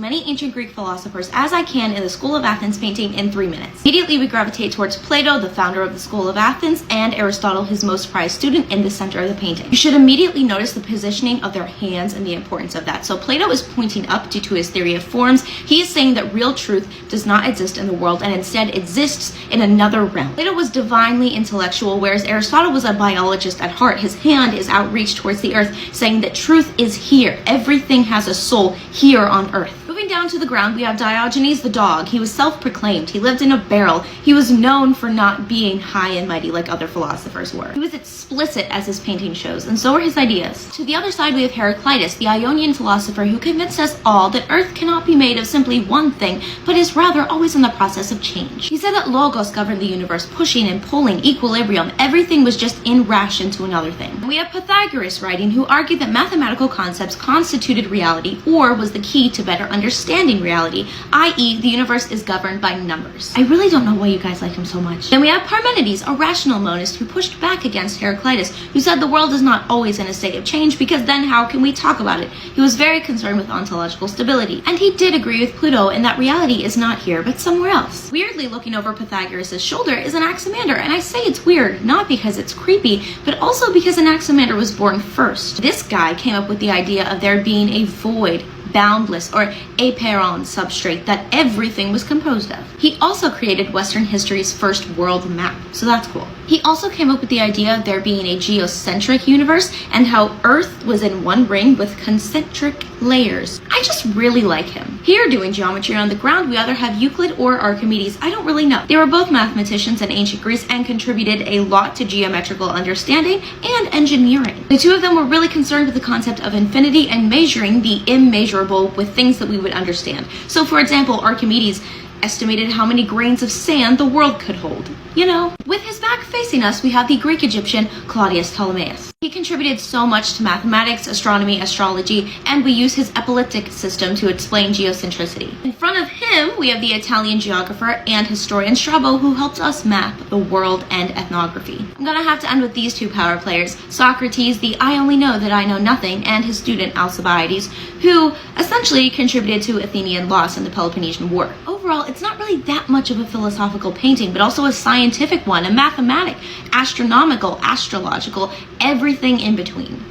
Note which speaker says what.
Speaker 1: many ancient Greek philosophers as I can in the School of Athens painting in 3 minutes. Immediately we gravitate towards Plato, the founder of the School of Athens, and Aristotle, his most prized student, in the center of the painting. You should immediately notice the positioning of their hands and the importance of that. So Plato is pointing up due to his theory of forms. He is saying that real truth does not exist in the world and instead exists in another realm. Plato was divinely intellectual, whereas Aristotle was a biologist at heart. His hand is outreached towards the earth, saying that truth is here. Everything has a soul here on earth. Moving down to the ground, we have Diogenes the dog. He was self-proclaimed. He lived in a barrel. He was known for not being high and mighty like other philosophers were. He was explicit, as his painting shows, and so were his ideas. To the other side, we have Heraclitus, the Ionian philosopher who convinced us all that Earth cannot be made of simply one thing, but is rather always in the process of change. He said that Logos governed the universe, pushing and pulling, equilibrium. Everything was just in ration to another thing. And we have Pythagoras writing, who argued that mathematical concepts constituted reality, or was the key to better understanding reality, i.e. the universe is governed by numbers. I really don't know why you guys like him so much. Then we have Parmenides, a rational monist who pushed back against Heraclitus, who said the world is not always in a state of change because then how can we talk about it? He was very concerned with ontological stability. And he did agree with Plato in that reality is not here but somewhere else. Weirdly looking over Pythagoras' shoulder is an Anaximander, and I say it's weird not because it's creepy, but also because an Anaximander was born first. This guy came up with the idea of there being a void, boundless, or apeiron substrate that everything was composed of. He also created Western history's first world map, so that's cool. He also came up with the idea of there being a geocentric universe and how Earth was in one ring with concentric layers. I just really like him. Here doing geometry on the ground, we either have Euclid or Archimedes. I don't really know. They were both mathematicians in ancient Greece and contributed a lot to geometrical understanding and engineering. The two of them were really concerned with the concept of infinity and measuring the immeasurable with things that we would understand. So for example, Archimedes estimated how many grains of sand the world could hold. You know, with his back facing us, we have the Greek-Egyptian Claudius Ptolemaeus. He contributed so much to mathematics, astronomy, astrology, and we use his elliptic system to explain geocentricity. In front of him, we have the Italian geographer and historian Strabo, who helped us map the world and ethnography. I'm gonna have to end with these two power players, Socrates, the I only know that I know nothing, and his student Alcibiades, who essentially contributed to Athenian loss in the Peloponnesian War. Overall, it's not really that much of a philosophical painting, but also a scientific one, a mathematic, astronomical, astrological, everything in between.